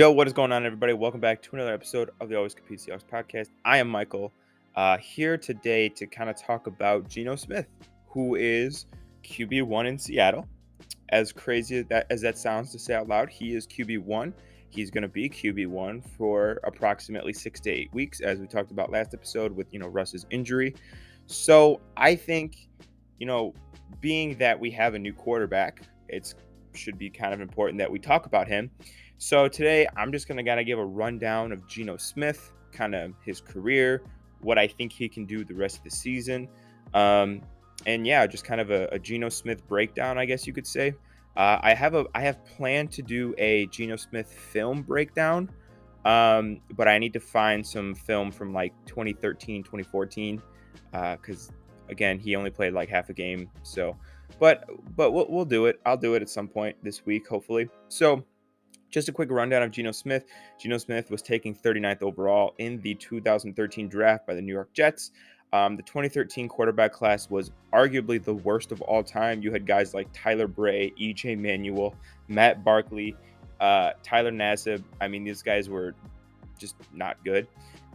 Yo, what is going on, everybody? Welcome back to another episode of the Always Compete Seahawks podcast. I am Michael, here today to kind of talk about Geno Smith, who is QB1 in Seattle. As crazy as that sounds to say out loud, he is QB1. He's going to be QB1 for approximately 6 to 8 weeks, as we talked about last episode with Russ's injury. So I think, being that we have a new quarterback, it should be kind of important that we talk about him. So today I'm just going to give a rundown of Geno Smith, kind of his career, what I think he can do the rest of the season. And yeah, just kind of a Geno Smith breakdown, I guess you could say. I have planned to do a Geno Smith film breakdown, but I need to find some film from like 2013, 2014, because again, he only played like half a game. So, but we'll do it. I'll do it at some point this week, hopefully. So, just a quick rundown of Geno Smith. Geno Smith was taken 39th overall in the 2013 draft by the New York Jets. The 2013 quarterback class was arguably the worst of all time. You had guys like Tyler Bray, E.J. Manuel, Matt Barkley, Tyler Nassib. I mean, these guys were just not good.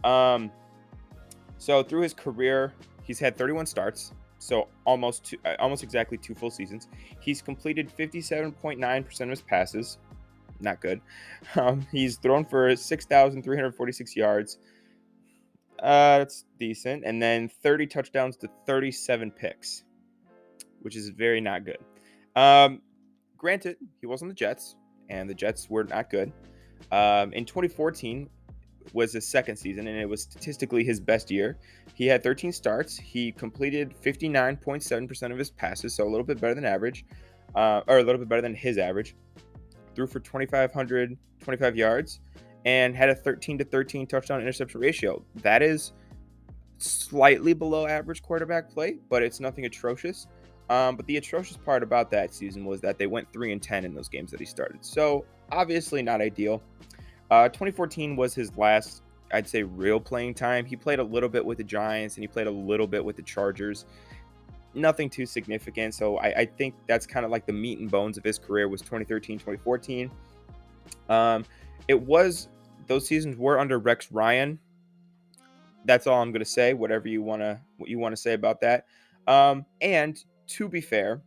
So through his career, he's had 31 starts. So almost exactly 2 full seasons. He's completed 57.9% of his passes. Not good. He's thrown for 6,346 yards. That's decent. And then 30 touchdowns to 37 picks, which is very not good. Granted, he was on the Jets, and the Jets were not good. In 2014 was his second season, and it was statistically his best year. He had 13 starts. He completed 59.7% of his passes, so a little bit better than average, or a little bit better than his average. Threw for 2,525 yards and had a 13-13 touchdown interception ratio. That is slightly below average quarterback play, but it's nothing atrocious. But the atrocious part about that season was that they went 3-10 in those games that he started. So obviously not ideal. 2014 was his last, I'd say, real playing time. He played a little bit with the Giants and he played a little bit with the Chargers. Nothing too significant. So I think that's kind of like the meat and bones of his career was 2013, 2014. Those seasons were under Rex Ryan. That's all I'm going to say, what you want to say about that. And to be fair,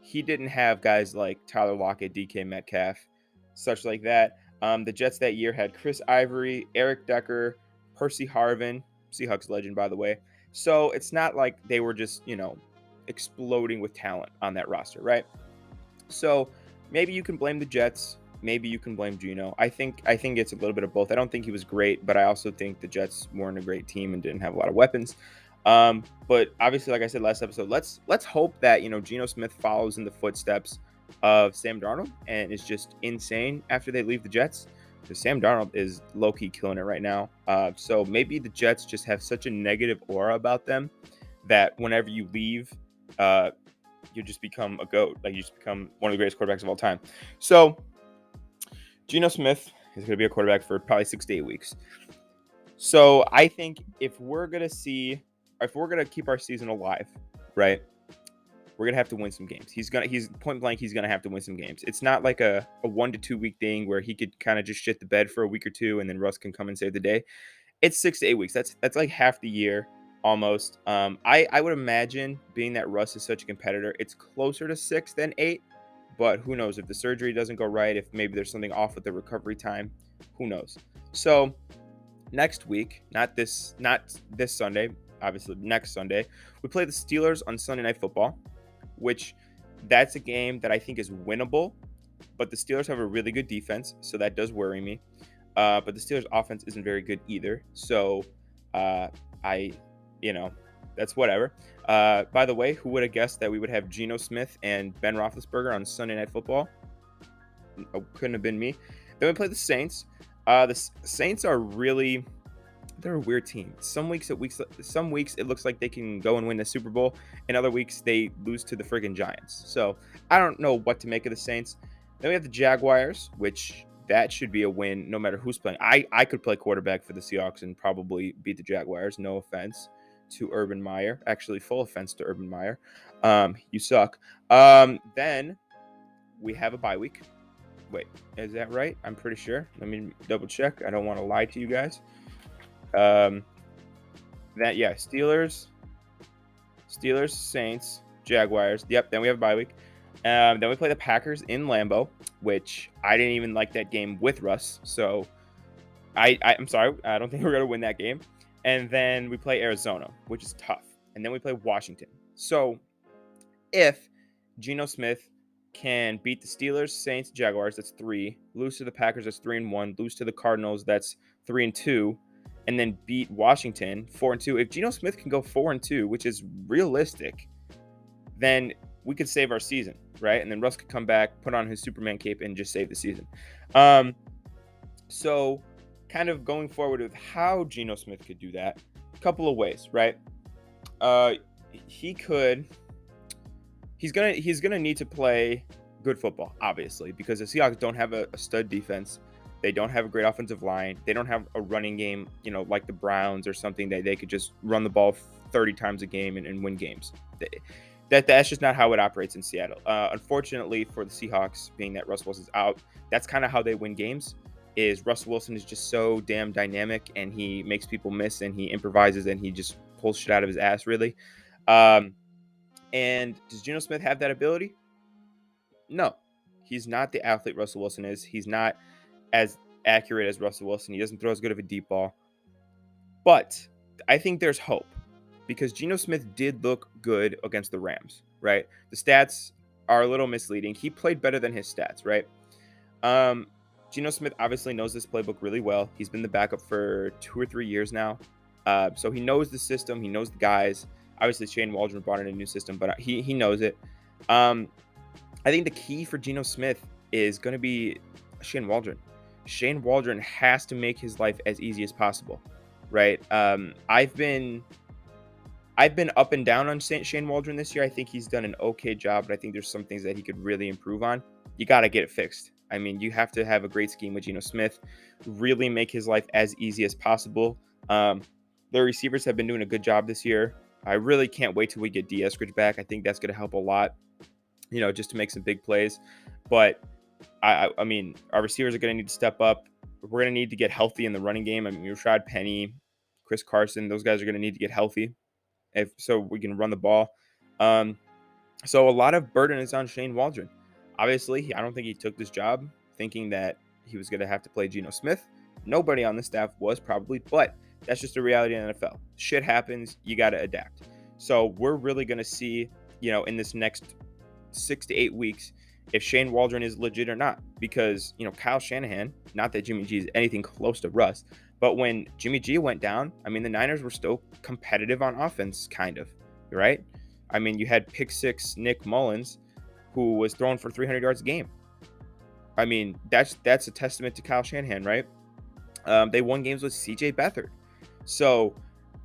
he didn't have guys like Tyler Lockett, DK Metcalf, such like that. The Jets that year had Chris Ivory, Eric Decker, Percy Harvin, Seahawks legend, by the way. So it's not like they were just, exploding with talent on that roster, right? So maybe you can blame the Jets, maybe you can blame Geno. I think it's a little bit of both. I don't think he was great, but I also think the Jets weren't a great team and didn't have a lot of weapons. But obviously, like I said last episode, let's hope that Geno Smith follows in the footsteps of Sam Darnold and is just insane after they leave the Jets, because Sam Darnold is low-key killing it right now. So maybe the Jets just have such a negative aura about them that whenever you leave, you just become a GOAT. Like, you just become one of the greatest quarterbacks of all time. So Geno Smith is going to be a quarterback for probably 6 to 8 weeks. So I think if we're going to keep our season alive, right, we're going to have to win some games. He's point blank, he's going to have to win some games. It's not like a 1 to 2 week thing where he could kind of just shit the bed for a week or two and then Russ can come and save the day. It's 6 to 8 weeks. That's like half the year. Almost. I would imagine, being that Russ is such a competitor, it's closer to 6 than 8, but who knows if the surgery doesn't go right, if maybe there's something off with the recovery time, who knows. So next week, not this Sunday, obviously next Sunday, we play the Steelers on Sunday Night Football, which that's a game that I think is winnable, but the Steelers have a really good defense, so that does worry me. But the Steelers offense isn't very good either. So that's whatever. By the way, who would have guessed that we would have Geno Smith and Ben Roethlisberger on Sunday Night Football? Couldn't have been me. Then we play the Saints. The Saints are they're a weird team. Some weeks it looks like they can go and win the Super Bowl, and other weeks they lose to the friggin' Giants. So I don't know what to make of the Saints. Then we have the Jaguars, which that should be a win no matter who's playing. I could play quarterback for the Seahawks and probably beat the Jaguars. No offense to Urban Meyer. Actually, full offense to Urban Meyer. You suck. Then we have a bye week. Wait, is that right? I'm pretty sure. Let me double check. I don't want to lie to you guys. Um, yeah, Steelers, Saints, Jaguars. Yep. Then we have a bye week. Then we play the Packers in Lambeau, which I didn't even like that game with Russ. So I'm sorry. I don't think we're gonna win that game. And then we play Arizona, which is tough. And then we play Washington. So if Geno Smith can beat the Steelers, Saints, Jaguars, that's 3. Lose to the Packers, that's 3-1. Lose to the Cardinals, that's 3-2. And then beat Washington, 4-2. If Geno Smith can go 4-2, which is realistic, then we could save our season, right? And then Russ could come back, put on his Superman cape, and just save the season. So kind of going forward with how Geno Smith could do that, a couple of ways, right? He's gonna need to play good football, obviously, because the Seahawks don't have a stud defense. They don't have a great offensive line. They don't have a running game, like the Browns or something that they could just run the ball 30 times a game and win games. That's just not how it operates in Seattle. Unfortunately for the Seahawks, being that Russ Wilson's out, that's kind of how they win games. Is Russ Wilson is just so damn dynamic, and he makes people miss, and he improvises, and he just pulls shit out of his ass, really. And does Geno Smith have that ability? No. He's not the athlete Russell Wilson is. He's not as accurate as Russell Wilson. He doesn't throw as good of a deep ball. But I think there's hope, because Geno Smith did look good against the Rams, right? The stats are a little misleading. He played better than his stats, right? Geno Smith obviously knows this playbook really well. He's been the backup for 2 or 3 years now. So he knows the system. He knows the guys. Obviously, Shane Waldron brought in a new system, but he knows it. I think the key for Geno Smith is going to be Shane Waldron. Shane Waldron has to make his life as easy as possible, right? I've been up and down on Shane Waldron this year. I think he's done an okay job, but I think there's some things that he could really improve on. You got to get it fixed. I mean, you have to have a great scheme with Geno Smith, really make his life as easy as possible. Their receivers have been doing a good job this year. I really can't wait till we get D. Eskridge back. I think that's going to help a lot, just to make some big plays. But, I mean, our receivers are going to need to step up. We're going to need to get healthy in the running game. I mean, Rashad Penny, Chris Carson, those guys are going to need to get healthy so we can run the ball. So a lot of burden is on Shane Waldron. Obviously, I don't think he took this job thinking that he was going to have to play Geno Smith. Nobody on the staff was probably, but that's just the reality in the NFL. Shit happens. You got to adapt. So we're really going to see, in this next 6 to 8 weeks, if Shane Waldron is legit or not. Because, Kyle Shanahan, not that Jimmy G is anything close to Russ, but when Jimmy G went down, I mean, the Niners were still competitive on offense, kind of, right? I mean, you had pick six Nick Mullins, who was throwing for 300 yards a game. I mean, that's a testament to Kyle Shanahan, right? They won games with C.J. Beathard. So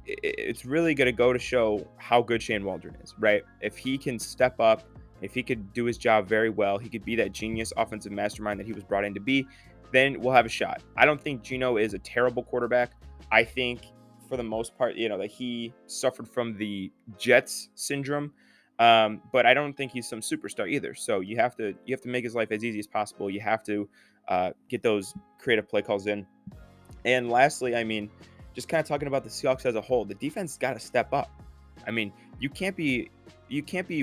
it's really going to go to show how good Shane Waldron is, right? If he can step up, if he could do his job very well, he could be that genius offensive mastermind that he was brought in to be, then we'll have a shot. I don't think Geno is a terrible quarterback. I think for the most part, that he suffered from the Jets syndrome. But I don't think he's some superstar either. So you have to make his life as easy as possible. You have to get those creative play calls in. And lastly, I mean, just kind of talking about the Seahawks as a whole, the defense got to step up. I mean, you can't be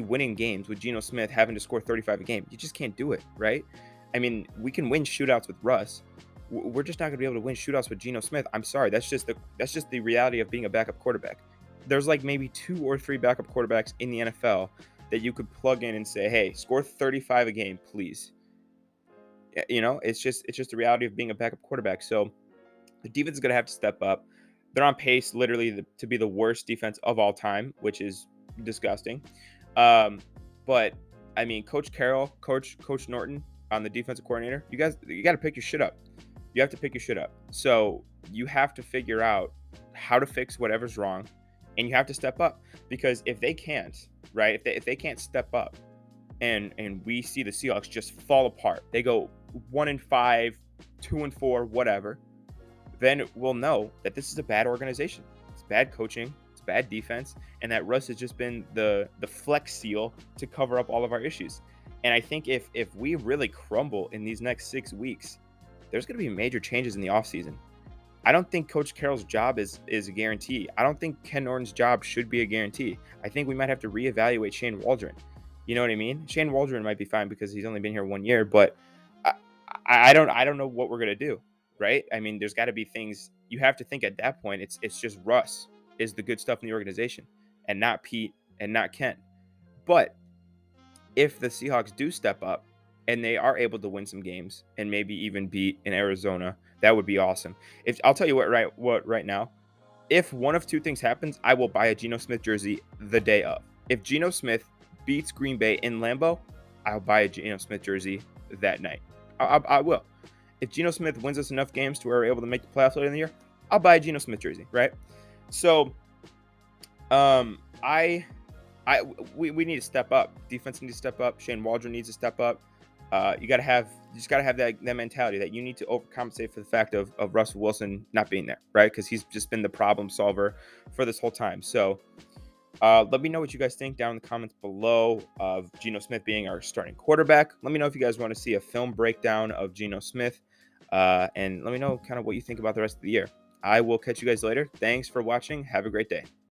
winning games with Geno Smith having to score 35 a game. You just can't do it, right? I mean, we can win shootouts with Russ. We're just not going to be able to win shootouts with Geno Smith. I'm sorry. That's just the reality of being a backup quarterback. There's like maybe 2 or 3 backup quarterbacks in the NFL that you could plug in and say, hey, score 35 a game, please. It's just the reality of being a backup quarterback. So the defense is going to have to step up. They're on pace literally to be the worst defense of all time, which is disgusting. But I mean, Coach Carroll, Coach Norton on the defensive coordinator, you got to pick your shit up. You have to pick your shit up. So you have to figure out how to fix whatever's wrong. And you have to step up, because if they can't, right? If they can't step up, and we see the Seahawks just fall apart, they go 1-5, 2-4, whatever, then we'll know that this is a bad organization. It's bad coaching, it's bad defense, and that Russ has just been the flex seal to cover up all of our issues. And I think if we really crumble in these next 6 weeks, there's going to be major changes in the offseason. I don't think Coach Carroll's job is a guarantee. I don't think Ken Norton's job should be a guarantee. I think we might have to reevaluate Shane Waldron. You know what I mean? Shane Waldron might be fine because he's only been here 1 year, but I, I don't know what we're gonna do, right? I mean, there's got to be things you have to think at that point. It's just Russ is the good stuff in the organization, and not Pete and not Ken. But if the Seahawks do step up and they are able to win some games and maybe even beat in Arizona, that would be awesome. If I'll tell you right now, if one of two things happens, I will buy a Geno Smith jersey the day of. If Geno Smith beats Green Bay in Lambeau, I'll buy a Geno Smith jersey that night. I will. If Geno Smith wins us enough games to where we're able to make the playoffs later in the year, I'll buy a Geno Smith jersey, right? So, we need to step up. Defense needs to step up. Shane Waldron needs to step up. You just gotta have that mentality that you need to overcompensate for the fact of Russell Wilson not being there, right? Because he's just been the problem solver for this whole time. So let me know what you guys think down in the comments below of Geno Smith being our starting quarterback. Let me know if you guys want to see a film breakdown of Geno Smith, and let me know kind of what you think about the rest of the year. I will catch you guys later. Thanks for watching. Have a great day.